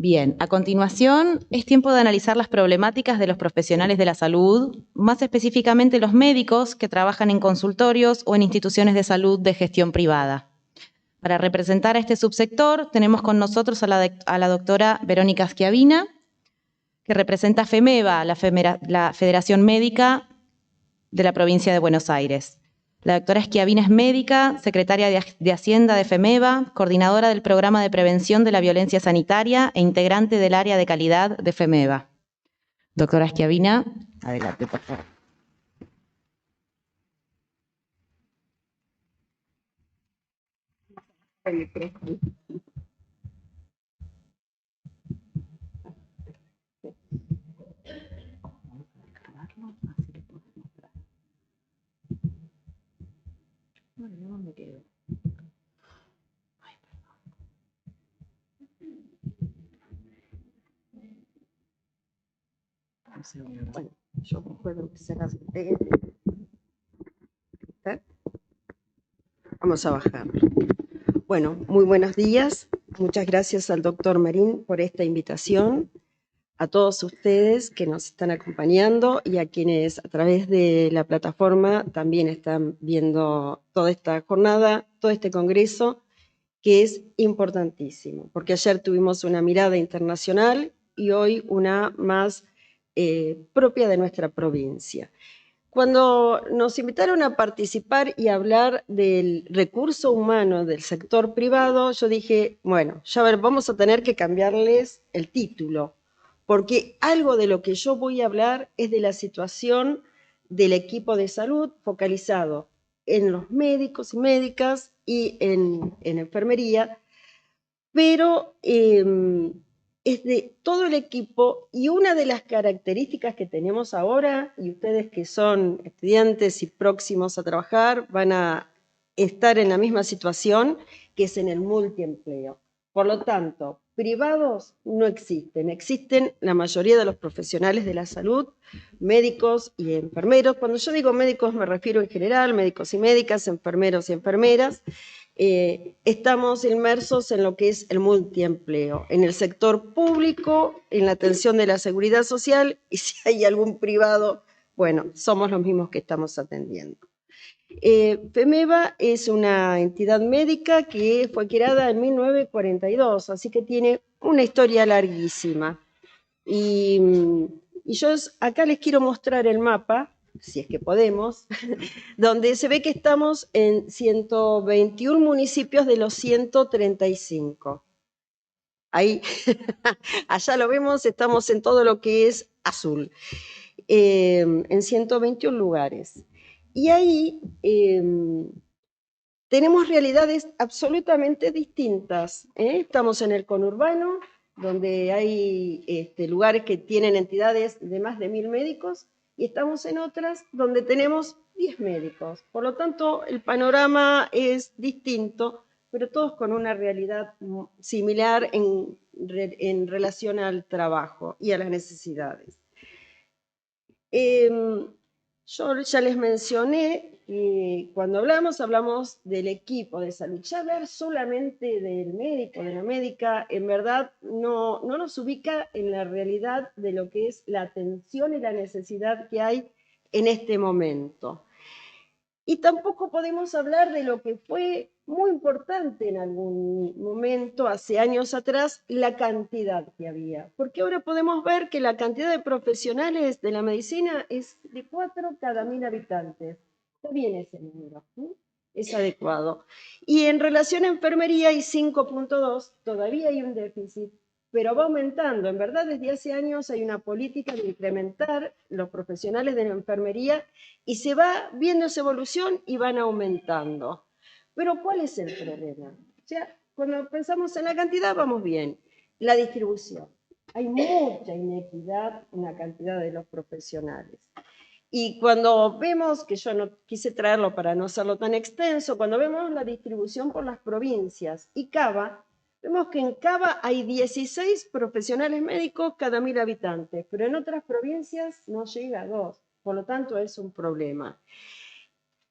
Bien, a continuación es tiempo de analizar las problemáticas de los profesionales de la salud, más específicamente los médicos que trabajan en consultorios o en instituciones de salud de gestión privada. Para representar a este subsector tenemos con nosotros a la doctora Verónica Schiavina, que representa a FEMEVA, la Federación Médica de la provincia de Buenos Aires. La doctora Schiavina es médica, secretaria de Hacienda de FEMEVA, coordinadora del Programa de Prevención de la Violencia Sanitaria e integrante del área de calidad de FEMEVA. Doctora Schiavina, adelante, por favor. Bueno, yo puedo empezar a... Vamos a bajar. Bueno, muy buenos días. Muchas gracias al doctor Marín por esta invitación, a todos ustedes que nos están acompañando y a quienes a través de la plataforma también están viendo toda esta jornada, todo este congreso, que es importantísimo, porque ayer tuvimos una mirada internacional y hoy una más propia de nuestra provincia. Cuando nos invitaron a participar y hablar del recurso humano del sector privado, yo dije, bueno, ya ver, vamos a tener que cambiarles el título, porque algo de lo que yo voy a hablar es de la situación del equipo de salud focalizado en los médicos y médicas y en enfermería, pero es de todo el equipo, y una de las características que tenemos ahora, y ustedes que son estudiantes y próximos a trabajar van a estar en la misma situación, que es en el multiempleo. Por lo tanto, privados no existen, existen la mayoría de los profesionales de la salud, médicos y enfermeros. Cuando yo digo médicos me refiero en general, médicos y médicas, enfermeros y enfermeras. Estamos inmersos en lo que es el multiempleo, en el sector público, en la atención de la seguridad social, y si hay algún privado, bueno, somos los mismos que estamos atendiendo. FEMEVA es una entidad médica que fue creada en 1942, así que tiene una historia larguísima. Y yo acá les quiero mostrar el mapa, si es que podemos, donde se ve que estamos en 121 municipios de los 135. Ahí, allá lo vemos, estamos en todo lo que es azul, en 121 lugares. Y ahí tenemos realidades absolutamente distintas. Estamos en el conurbano, donde hay lugares que tienen entidades de más de 1000 médicos, y estamos en otras donde tenemos 10 médicos. Por lo tanto, el panorama es distinto, pero todos con una realidad similar en relación al trabajo y a las necesidades. Yo ya les mencioné, cuando hablamos del equipo de salud. Ya hablar solamente del médico, de la médica, en verdad no nos ubica en la realidad de lo que es la atención y la necesidad que hay en este momento. Y tampoco podemos hablar de lo que fue muy importante en algún momento, hace años atrás, la cantidad que había. Porque ahora podemos ver que la cantidad de profesionales de la medicina es de 4 cada 1000 habitantes. Está bien ese número, ¿sí? Es adecuado. Y en relación a enfermería hay 5.2, todavía hay un déficit, pero va aumentando. En verdad, desde hace años hay una política de incrementar los profesionales de la enfermería y se va viendo esa evolución y van aumentando. Pero ¿cuál es el problema? O sea, cuando pensamos en la cantidad vamos bien. La distribución. Hay mucha inequidad en la cantidad de los profesionales. Y cuando vemos, que yo no quise traerlo para no hacerlo tan extenso, cuando vemos la distribución por las provincias y Cava, vemos que en Cava hay 16 profesionales médicos cada 1000 habitantes, pero en otras provincias no llega a 2. Por lo tanto, es un problema.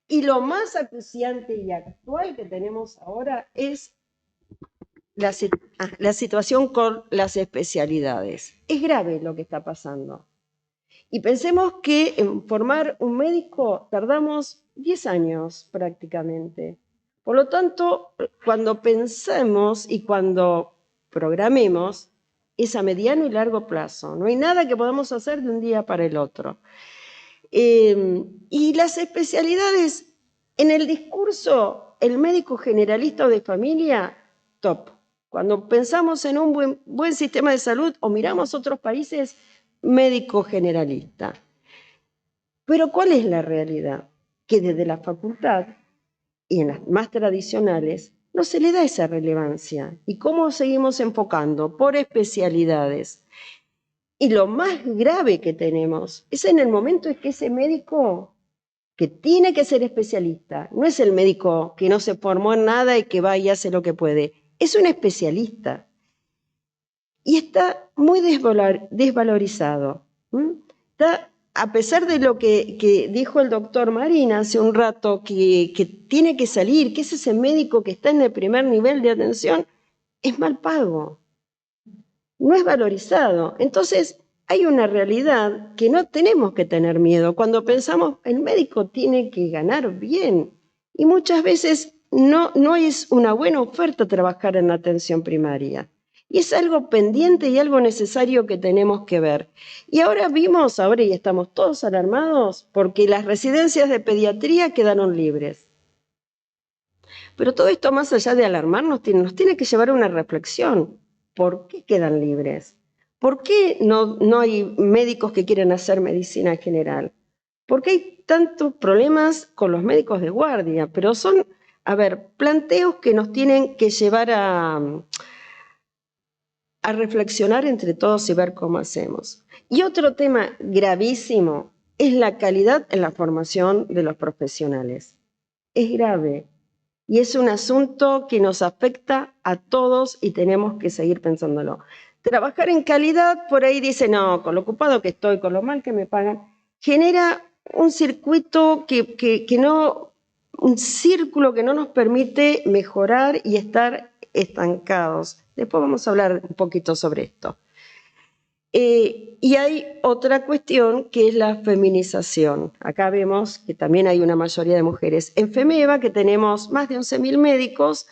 Y lo más acuciante y actual que tenemos ahora es la situación con las especialidades. Es grave lo que está pasando. Y pensemos que en formar un médico tardamos 10 años prácticamente. Por lo tanto, cuando pensemos y cuando programemos, es a mediano y largo plazo. No hay nada que podamos hacer de un día para el otro. Y las especialidades, en el discurso, el médico generalista o de familia, top. Cuando pensamos en un buen sistema de salud o miramos otros países, médico generalista. Pero ¿cuál es la realidad? Que desde la facultad y en las más tradicionales no se le da esa relevancia. ¿Y cómo seguimos enfocando? Por especialidades. Y lo más grave que tenemos es en el momento en que ese médico que tiene que ser especialista, no es el médico que no se formó en nada y que va y hace lo que puede, es un especialista. Y está muy desvalorizado. Está, a pesar de lo que dijo el doctor Marín hace un rato, que tiene que salir, que es ese médico que está en el primer nivel de atención, es mal pago, no es valorizado. Entonces, hay una realidad que no tenemos que tener miedo. Cuando pensamos, el médico tiene que ganar bien, y muchas veces no es una buena oferta trabajar en la atención primaria. Y es algo pendiente y algo necesario que tenemos que ver. Y ahora y estamos todos alarmados porque las residencias de pediatría quedaron libres. Pero todo esto, más allá de alarmarnos, nos tiene que llevar a una reflexión. ¿Por qué quedan libres? ¿Por qué no hay médicos que quieren hacer medicina general? ¿Por qué hay tantos problemas con los médicos de guardia? Pero son, planteos que nos tienen que llevar a reflexionar entre todos y ver cómo hacemos. Y otro tema gravísimo es la calidad en la formación de los profesionales. Es grave y es un asunto que nos afecta a todos y tenemos que seguir pensándolo. Trabajar en calidad, por ahí dice, no, con lo ocupado que estoy, con lo mal que me pagan, genera un circuito un círculo que no nos permite mejorar y estar estancados. Después vamos a hablar un poquito sobre esto. Y hay otra cuestión que es la feminización. Acá vemos que también hay una mayoría de mujeres. En FEMEVA, que tenemos más de 11.000 médicos,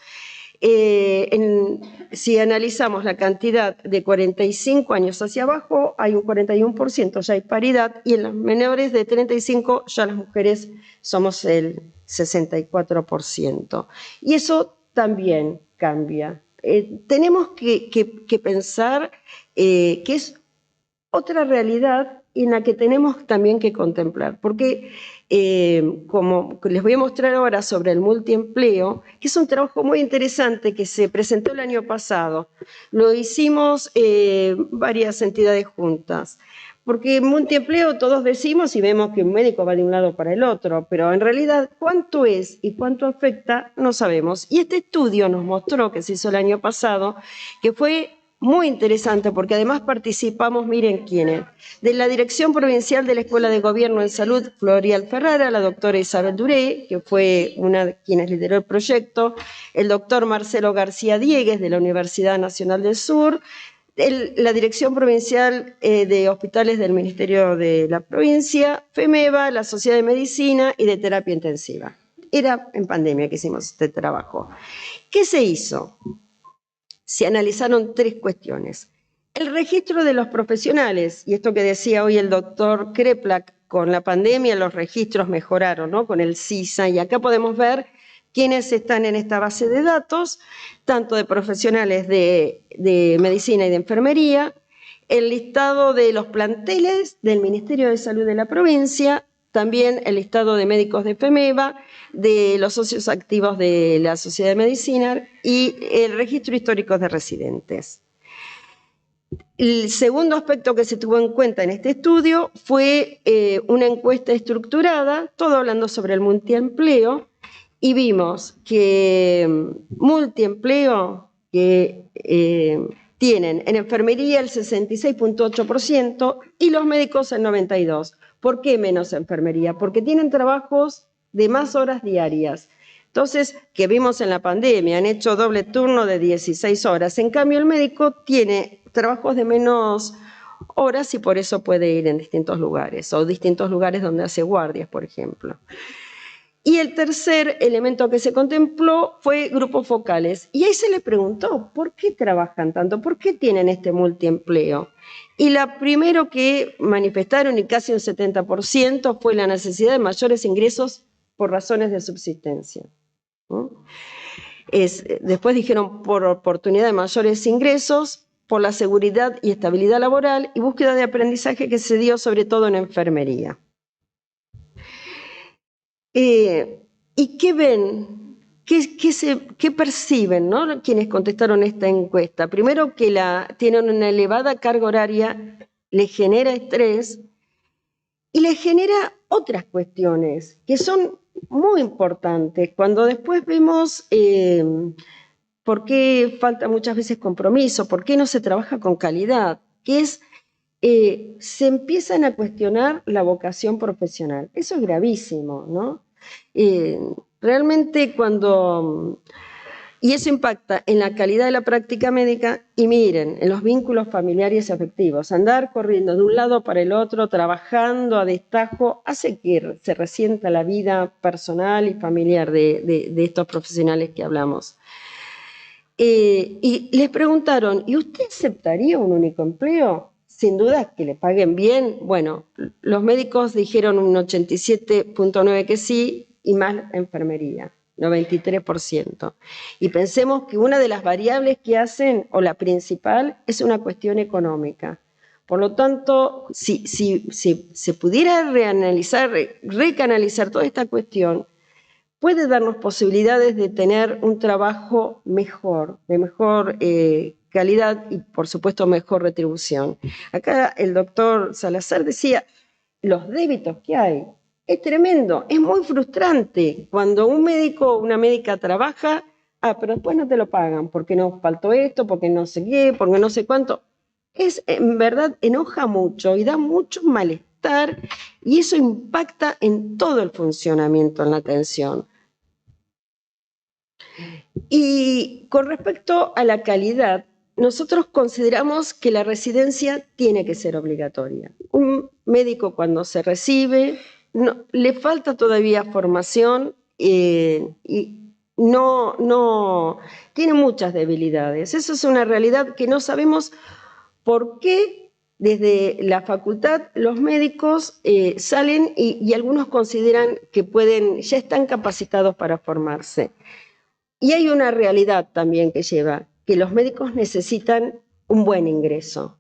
si analizamos la cantidad de 45 años hacia abajo, hay un 41%, ya hay paridad, y en los menores de 35 ya las mujeres somos el 64%. Y eso también cambia. Tenemos que pensar que es otra realidad en la que tenemos también que contemplar, porque como les voy a mostrar ahora sobre el multiempleo, que es un trabajo muy interesante que se presentó el año pasado, lo hicimos varias entidades juntas, porque multiempleo todos decimos y vemos que un médico va de un lado para el otro, pero en realidad cuánto es y cuánto afecta no sabemos. Y este estudio nos mostró, que se hizo el año pasado, que fue muy interesante porque además participamos, miren quiénes, de la Dirección Provincial de la Escuela de Gobierno en Salud, Florial Ferrara, la doctora Isabel Duré, que fue una de quienes lideró el proyecto, el doctor Marcelo García Diegues, de la Universidad Nacional del Sur, la Dirección Provincial de Hospitales del Ministerio de la Provincia, FEMEVA, la Sociedad de Medicina y de Terapia Intensiva. Era en pandemia que hicimos este trabajo. ¿Qué se hizo? Se analizaron 3 cuestiones. El registro de los profesionales, y esto que decía hoy el doctor Kreplak, con la pandemia los registros mejoraron, ¿no? Con el CISA, y acá podemos ver quiénes están en esta base de datos, tanto de profesionales de medicina y de enfermería, el listado de los planteles del Ministerio de Salud de la provincia, también el listado de médicos de FEMEVA, de los socios activos de la Sociedad de Medicina y el registro histórico de residentes. El segundo aspecto que se tuvo en cuenta en este estudio fue una encuesta estructurada, todo hablando sobre el multiempleo, y vimos que multiempleo que tienen en enfermería el 66.8% y los médicos el 92%. ¿Por qué menos enfermería? Porque tienen trabajos de más horas diarias. Entonces, que vimos en la pandemia, han hecho doble turno de 16 horas. En cambio, el médico tiene trabajos de menos horas y por eso puede ir en distintos lugares, o distintos lugares donde hace guardias, por ejemplo. Y el tercer elemento que se contempló fue grupos focales. Y ahí se le preguntó, ¿por qué trabajan tanto? ¿Por qué tienen este multiempleo? Y la primero que manifestaron, y casi un 70%, fue la necesidad de mayores ingresos por razones de subsistencia. Después dijeron por oportunidad de mayores ingresos, por la seguridad y estabilidad laboral y búsqueda de aprendizaje que se dio sobre todo en enfermería. ¿Y qué ven? ¿Qué perciben, ¿no? Quienes contestaron esta encuesta? Primero, que tienen una elevada carga horaria, les genera estrés y les genera otras cuestiones que son muy importantes. Cuando después vemos por qué falta muchas veces compromiso, por qué no se trabaja con calidad, que es se empiezan a cuestionar la vocación profesional. Eso es gravísimo, ¿no? Realmente y eso impacta en la calidad de la práctica médica y miren, en los vínculos familiares y afectivos. Andar corriendo de un lado para el otro, trabajando a destajo, hace que se resienta la vida personal y familiar de estos profesionales que hablamos. Y les preguntaron, ¿y usted aceptaría un único empleo? Sin duda que le paguen bien. Bueno, los médicos dijeron un 87.9% que sí, y más enfermería, 93%. Y pensemos que una de las variables que hacen, o la principal, es una cuestión económica. Por lo tanto, si se pudiera recanalizar toda esta cuestión, puede darnos posibilidades de tener un trabajo mejor, de mejor calidad y, por supuesto, mejor retribución. Acá el doctor Salazar decía, los débitos que hay, es tremendo, es muy frustrante cuando un médico o una médica trabaja, pero después no te lo pagan, porque nos faltó esto, porque no sé qué, porque no sé cuánto. En verdad, enoja mucho y da mucho malestar y eso impacta en todo el funcionamiento en la atención. Y con respecto a la calidad, nosotros consideramos que la residencia tiene que ser obligatoria. Un médico cuando se recibe, le falta todavía formación y no tiene muchas debilidades. Eso es una realidad que no sabemos por qué desde la facultad los médicos salen y algunos consideran que ya están capacitados para formarse. Y hay una realidad también que lleva, que los médicos necesitan un buen ingreso.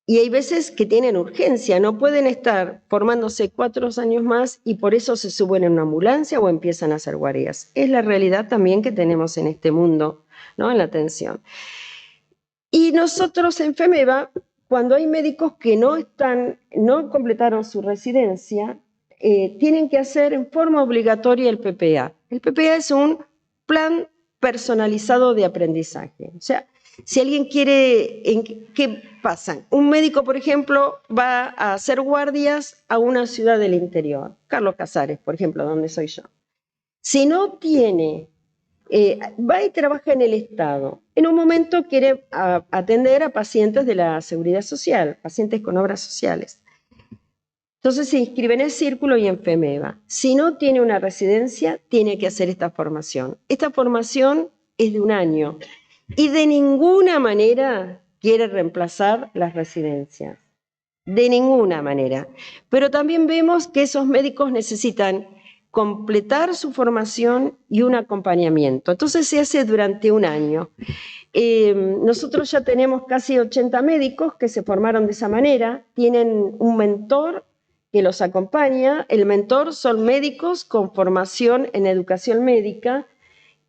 Y hay veces que tienen urgencia, no pueden estar formándose 4 años más y por eso se suben en una ambulancia o empiezan a hacer guardias. Es la realidad también que tenemos en este mundo, ¿no? En la atención. Y nosotros en FEMEVA, cuando hay médicos que no completaron su residencia, tienen que hacer en forma obligatoria el PPA. El PPA es un plan personalizado de aprendizaje. O sea, si alguien quiere, ¿qué pasa? Un médico, por ejemplo, va a hacer guardias a una ciudad del interior, Carlos Casares, por ejemplo, donde soy yo. Si no tiene, va y trabaja en el Estado. En un momento quiere atender a pacientes de la Seguridad Social, pacientes con obras sociales. Entonces se inscribe en el Círculo y en FEMEVA. Si no tiene una residencia, tiene que hacer esta formación. Esta formación es de 1 año y de ninguna manera quiere reemplazar las residencias. De ninguna manera. Pero también vemos que esos médicos necesitan completar su formación y un acompañamiento. Entonces se hace durante 1 año. Nosotros ya tenemos casi 80 médicos que se formaron de esa manera, tienen un mentor que los acompaña. El mentor son médicos con formación en educación médica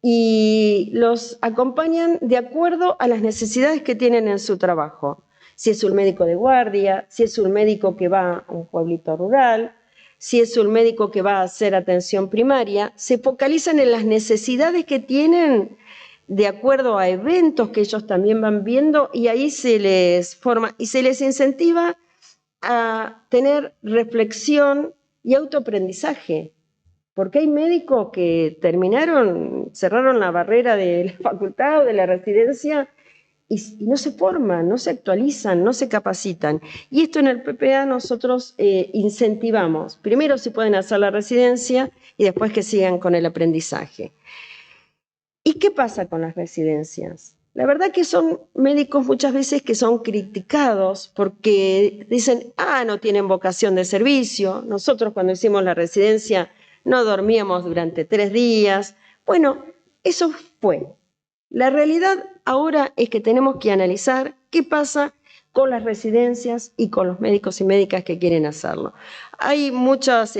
y los acompañan de acuerdo a las necesidades que tienen en su trabajo. Si es un médico de guardia, si es un médico que va a un pueblito rural, si es un médico que va a hacer atención primaria, se focalizan en las necesidades que tienen de acuerdo a eventos que ellos también van viendo y ahí se les forma y se les incentiva a tener reflexión y autoaprendizaje. porque hay médicos que cerraron la barrera de la facultad o de la residencia y no se forman, no se actualizan, no se capacitan. Y esto en el PPA nosotros incentivamos, primero si pueden hacer la residencia y después que sigan con el aprendizaje. ¿Y qué pasa con las residencias? La verdad que son médicos muchas veces que son criticados porque dicen, no tienen vocación de servicio. Nosotros cuando hicimos la residencia no dormíamos durante 3 días. Bueno, eso fue. La realidad ahora es que tenemos que analizar qué pasa con las residencias y con los médicos y médicas que quieren hacerlo. Hay muchas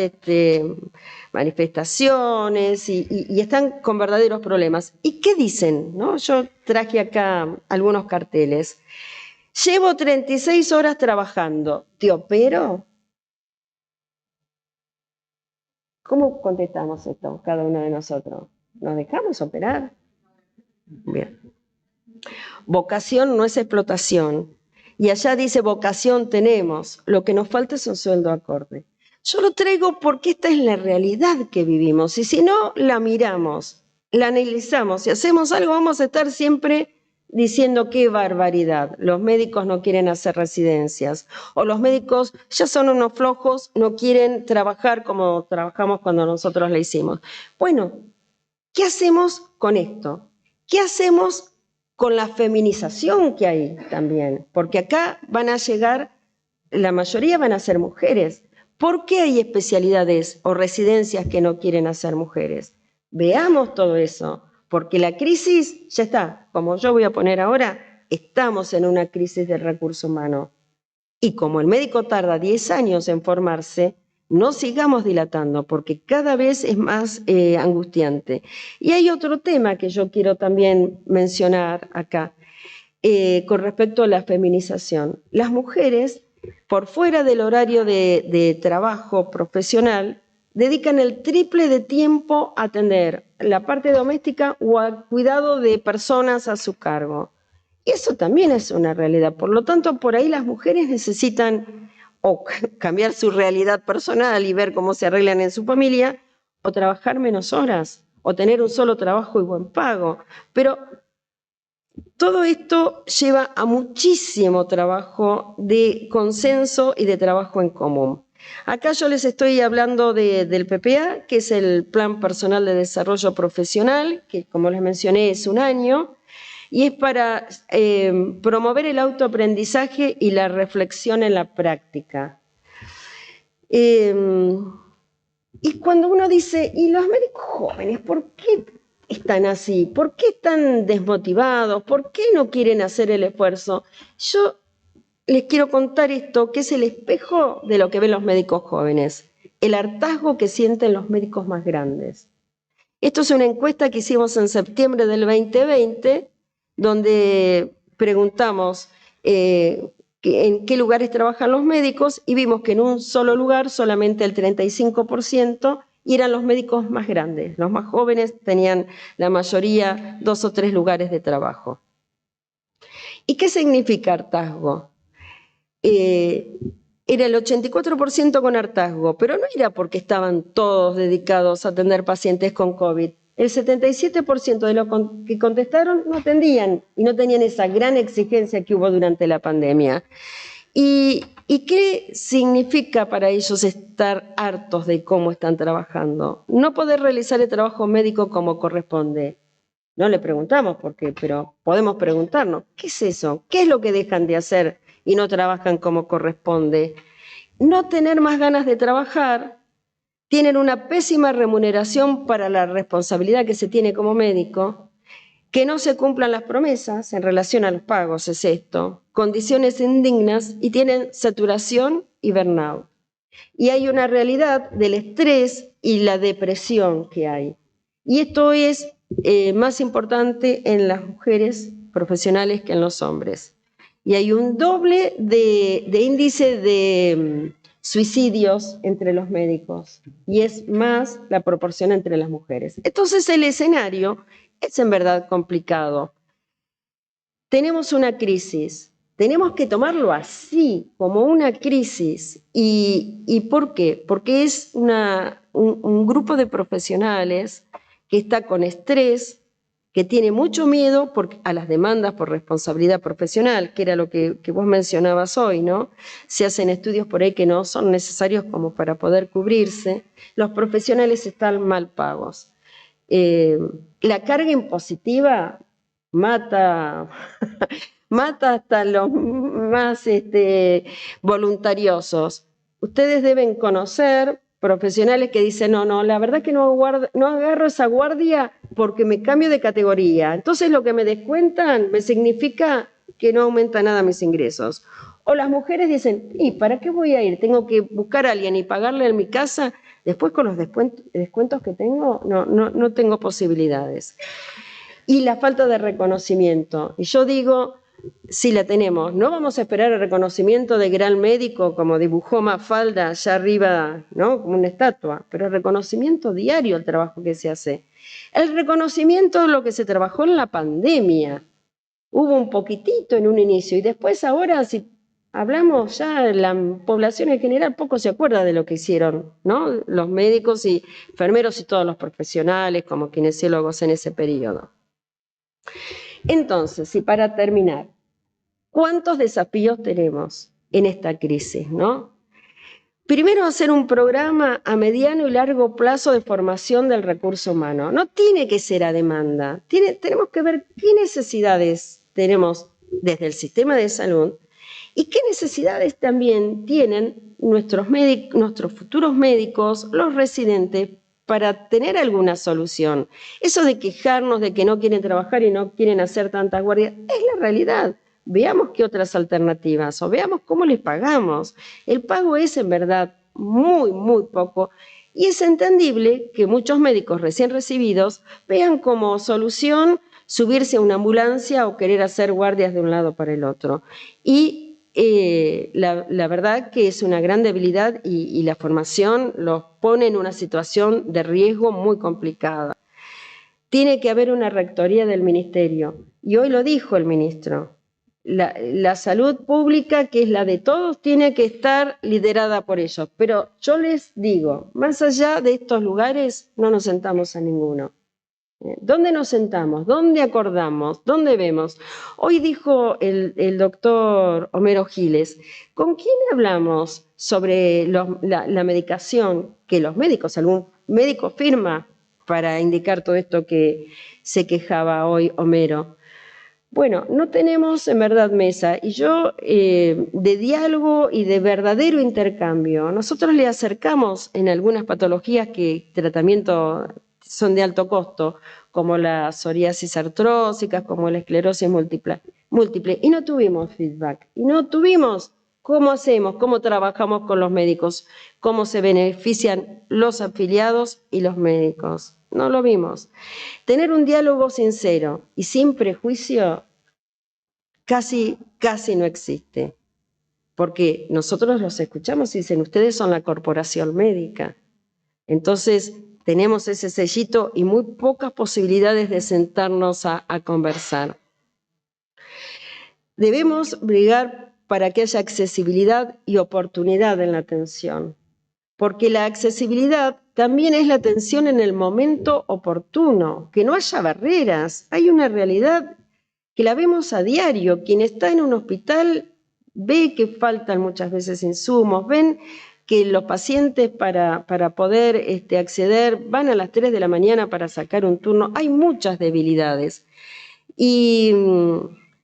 manifestaciones y están con verdaderos problemas. ¿Y qué dicen? ¿No? Yo traje acá algunos carteles. Llevo 36 horas trabajando. ¿Te opero? ¿Cómo contestamos esto cada uno de nosotros? ¿Nos dejamos operar? Bien. Vocación no es explotación. Y allá dice vocación tenemos, lo que nos falta es un sueldo acorde. Yo lo traigo porque esta es la realidad que vivimos y si no la miramos, la analizamos y hacemos algo, vamos a estar siempre diciendo qué barbaridad. Los médicos no quieren hacer residencias o los médicos ya son unos flojos, no quieren trabajar como trabajamos cuando nosotros la hicimos. Bueno, ¿qué hacemos con esto? ¿Qué hacemos con la feminización que hay también? Porque acá van a llegar, la mayoría van a ser mujeres. ¿Por qué hay especialidades o residencias que no quieren hacer mujeres? Veamos todo eso, porque la crisis ya está. Como yo voy a poner ahora, estamos en una crisis del recurso humano. Y como el médico tarda 10 años en formarse, no sigamos dilatando porque cada vez es más angustiante. Y hay otro tema que yo quiero también mencionar acá con respecto a la feminización. Las mujeres, por fuera del horario de trabajo profesional, dedican el triple de tiempo a atender la parte doméstica o al cuidado de personas a su cargo. Y eso también es una realidad. Por lo tanto, por ahí las mujeres necesitan o cambiar su realidad personal y ver cómo se arreglan en su familia, o trabajar menos horas, o tener un solo trabajo y buen pago. Pero todo esto lleva a muchísimo trabajo de consenso y de trabajo en común. Acá yo les estoy hablando del PPA, que es el Plan Personal de Desarrollo Profesional, que como les mencioné es 1 año, y es para promover el autoaprendizaje y la reflexión en la práctica. Y cuando uno dice, ¿y los médicos jóvenes por qué están así? ¿Por qué están desmotivados? ¿Por qué no quieren hacer el esfuerzo? Yo les quiero contar esto, que es el espejo de lo que ven los médicos jóvenes, el hartazgo que sienten los médicos más grandes. Esto es una encuesta que hicimos en septiembre del 2020, donde preguntamos en qué lugares trabajan los médicos y vimos que en un solo lugar solamente el 35% y eran los médicos más grandes. Los más jóvenes tenían la mayoría 2 o 3 lugares de trabajo. ¿Y qué significa hartazgo? Era el 84% con hartazgo, pero no era porque estaban todos dedicados a atender pacientes con COVID. El 77% de los que contestaron no atendían y no tenían esa gran exigencia que hubo durante la pandemia. ¿Y qué significa para ellos estar hartos de cómo están trabajando? No poder realizar el trabajo médico como corresponde. No le preguntamos por qué, pero podemos preguntarnos, ¿qué es eso? ¿Qué es lo que dejan de hacer y no trabajan como corresponde? No tener más ganas de trabajar, tienen una pésima remuneración para la responsabilidad que se tiene como médico, que no se cumplan las promesas en relación a los pagos, es esto, condiciones indignas y tienen saturación y burnout. Y hay una realidad del estrés y la depresión que hay. Y esto es más importante en las mujeres profesionales que en los hombres. Y hay un doble de índice de suicidios entre los médicos y es más la proporción entre las mujeres. Entonces el escenario es en verdad complicado. Tenemos una crisis, tenemos que tomarlo así, como una crisis. ¿Y por qué? Porque es una un grupo de profesionales que está con estrés, que tiene mucho miedo a las demandas por responsabilidad profesional, que era lo que vos mencionabas hoy, ¿no? Se hacen estudios por ahí que no son necesarios como para poder cubrirse. Los profesionales están mal pagos. La carga impositiva mata hasta los más voluntariosos. Ustedes deben conocer profesionales que dicen, no, la verdad que no agarro esa guardia porque me cambio de categoría. Entonces lo que me descuentan me significa que no aumenta nada mis ingresos. O las mujeres dicen, ¿y para qué voy a ir? Tengo que buscar a alguien y pagarle en mi casa. Después con los descuentos que tengo, no tengo posibilidades. Y la falta de reconocimiento. Y yo digo, si la tenemos, no vamos a esperar el reconocimiento de gran médico como dibujó Mafalda allá arriba, ¿no? Como una estatua, pero el reconocimiento diario al trabajo que se hace. El reconocimiento de lo que se trabajó en la pandemia. Hubo un poquitito en un inicio y después ahora, si hablamos ya, la población en general poco se acuerda de lo que hicieron, ¿no? Los médicos y enfermeros y todos los profesionales como kinesiólogos en ese periodo. Entonces, y para terminar, ¿cuántos desafíos tenemos en esta crisis, no? Primero, hacer un programa a mediano y largo plazo de formación del recurso humano. No tiene que ser a demanda. Tenemos que ver qué necesidades tenemos desde el sistema de salud y qué necesidades también tienen nuestros futuros médicos, los residentes, para tener alguna solución. Eso de quejarnos de que no quieren trabajar y no quieren hacer tantas guardias, es la realidad. Veamos qué otras alternativas o veamos cómo les pagamos. El pago es en verdad muy, muy poco y es entendible que muchos médicos recién recibidos vean como solución subirse a una ambulancia o querer hacer guardias de un lado para el otro. Y la verdad que es una gran debilidad y la formación los pone en una situación de riesgo muy complicada. Tiene que haber una rectoría del ministerio y hoy lo dijo el ministro. La salud pública, que es la de todos, tiene que estar liderada por ellos. Pero yo les digo, más allá de estos lugares, no nos sentamos a ninguno. ¿Dónde nos sentamos? ¿Dónde acordamos? ¿Dónde vemos? Hoy dijo el doctor Homero Giles, ¿con quién hablamos sobre la medicación que los médicos, algún médico firma para indicar todo esto que se quejaba hoy Homero? Bueno, no tenemos en verdad mesa y yo de diálogo y de verdadero intercambio, nosotros le acercamos en algunas patologías que tratamiento son de alto costo, como la psoriasis artrósica, como la esclerosis múltiple, y no tuvimos feedback, y no tuvimos cómo hacemos, cómo trabajamos con los médicos, cómo se benefician los afiliados y los médicos. No lo vimos. Tener un diálogo sincero y sin prejuicio casi no existe, porque nosotros los escuchamos y dicen, ustedes son la corporación médica. Entonces, tenemos ese sellito y muy pocas posibilidades de sentarnos a conversar. Debemos brigar para que haya accesibilidad y oportunidad en la atención, porque la accesibilidad también es la atención en el momento oportuno, que no haya barreras. Hay una realidad que la vemos a diario. Quien está en un hospital ve que faltan muchas veces insumos, ven que los pacientes para poder acceder van a las 3 de la mañana para sacar un turno. Hay muchas debilidades. Y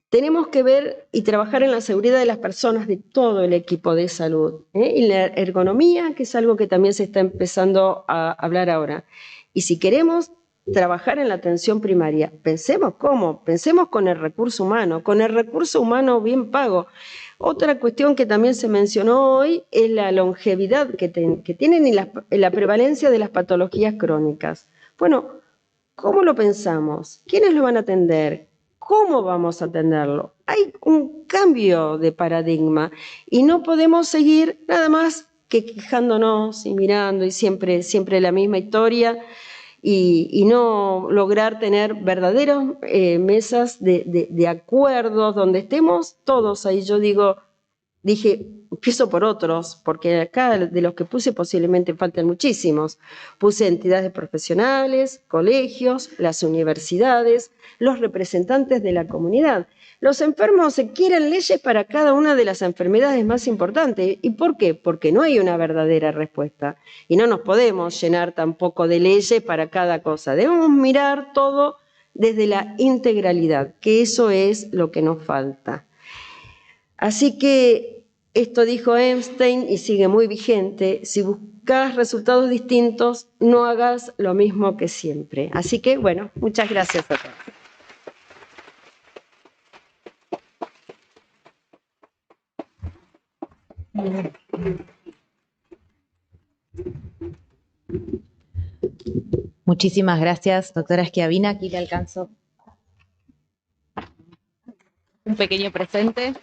tenemos que ver y trabajar en la seguridad de las personas, de todo el equipo de salud. Y la ergonomía, que es algo que también se está empezando a hablar ahora. Y si queremos trabajar en la atención primaria, pensemos cómo, pensemos con el recurso humano bien pago. Otra cuestión que también se mencionó hoy es la longevidad que tienen y la prevalencia de las patologías crónicas. Bueno, ¿cómo lo pensamos? ¿Quiénes lo van a atender? ¿Cómo vamos a atenderlo? Hay un cambio de paradigma y no podemos seguir nada más que quejándonos y mirando y siempre la misma historia y no lograr tener verdaderas mesas de acuerdos donde estemos todos ahí. Yo digo, dije, empiezo por otros, porque acá de los que puse posiblemente faltan muchísimos. Puse entidades profesionales, colegios, las universidades, los representantes de la comunidad. Los enfermos se quieren leyes para cada una de las enfermedades más importantes. ¿Y por qué? Porque no hay una verdadera respuesta. Y no nos podemos llenar tampoco de leyes para cada cosa. Debemos mirar todo desde la integralidad, que eso es lo que nos falta. Así que esto dijo Einstein y sigue muy vigente: si buscas resultados distintos, no hagas lo mismo que siempre. Así que, bueno, muchas gracias a todos. Muchísimas gracias, doctora Schiavina. Aquí le alcanzo un pequeño presente.